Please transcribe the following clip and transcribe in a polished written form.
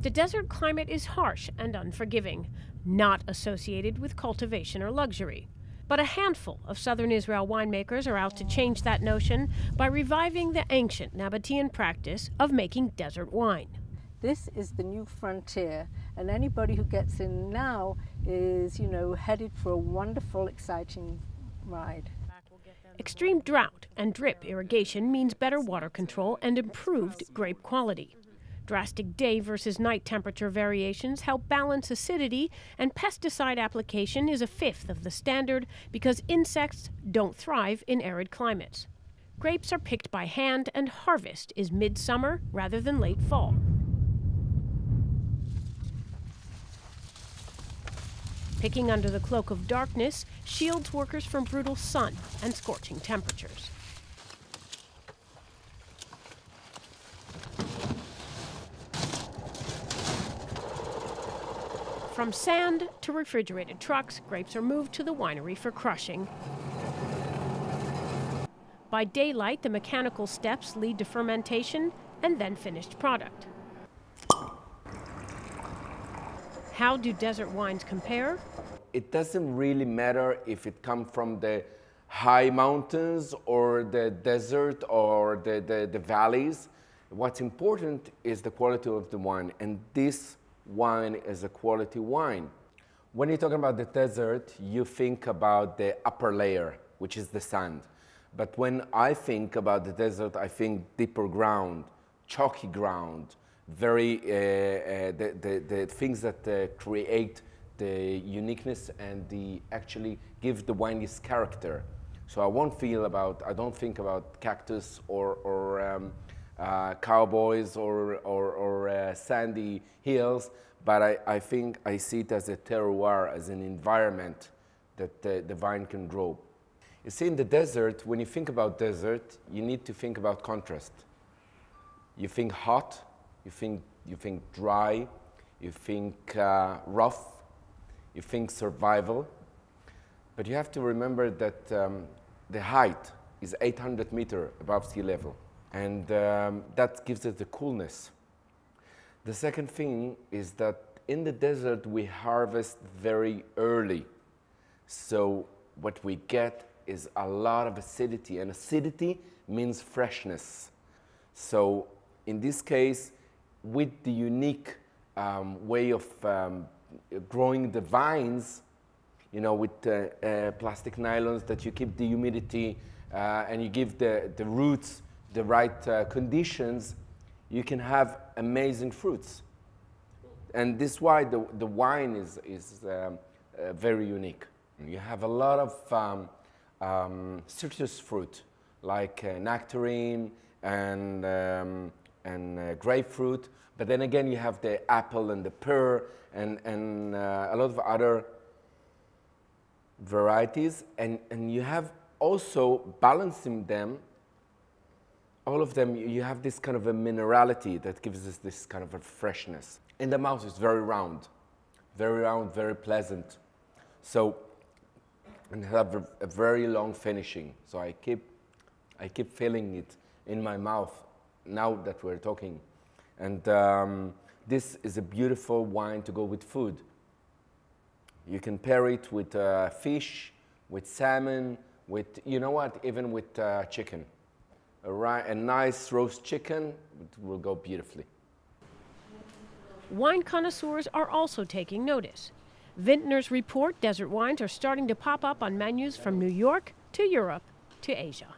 The desert climate is harsh and unforgiving, not associated with cultivation or luxury. But a handful of southern Israel winemakers are out to change that notion by reviving the ancient Nabatean practice of making desert wine. This is the new frontier, and anybody who gets in now is, headed for a wonderful, exciting ride. Extreme drought and drip irrigation means better water control and improved grape quality. Drastic day versus night temperature variations help balance acidity, and pesticide application is a fifth of the standard because insects don't thrive in arid climates. Grapes are picked by hand, and harvest is midsummer rather than late fall. Picking under the cloak of darkness shields workers from brutal sun and scorching temperatures. From sand to refrigerated trucks, grapes are moved to the winery for crushing. By daylight, the mechanical steps lead to fermentation and then finished product. How do desert wines compare? It doesn't really matter if it comes from the high mountains or the desert or the valleys. What's important is the quality of the wine, and this wine is a quality wine. When you're talking about the desert, you think about the upper layer, which is the sand. But when I think about the desert, I think deeper ground, chalky ground, the things that create the uniqueness and actually give the wine its character. So I don't think about cactus or cowboys or sandy hills, but I think I see it as a terroir, as an environment that the vine can grow. You see, in the desert, when you think about desert, you need to think about contrast. You think hot, you think dry, you think rough, you think survival, but you have to remember that the height is 800 meters above sea level. And that gives it the coolness. The second thing is that in the desert we harvest very early. So what we get is a lot of acidity, and acidity means freshness. So in this case, with the unique way of growing the vines, with plastic nylons that you keep the humidity and you give the roots the right conditions, you can have amazing fruits. And this is why the wine is very unique. You have a lot of citrus fruit, like nectarine and grapefruit, but then again you have the apple and the pear and a lot of other varieties, and you have also balancing them, all of them, you have this kind of a minerality that gives us this kind of a freshness. In the mouth, it's very round, very pleasant. So, and have a very long finishing. So I keep feeling it in my mouth now that we're talking. And this is a beautiful wine to go with food. You can pair it with fish, with salmon, with, even with chicken. A nice roast chicken will go beautifully. Wine connoisseurs are also taking notice. Vintners report desert wines are starting to pop up on menus from New York to Europe to Asia.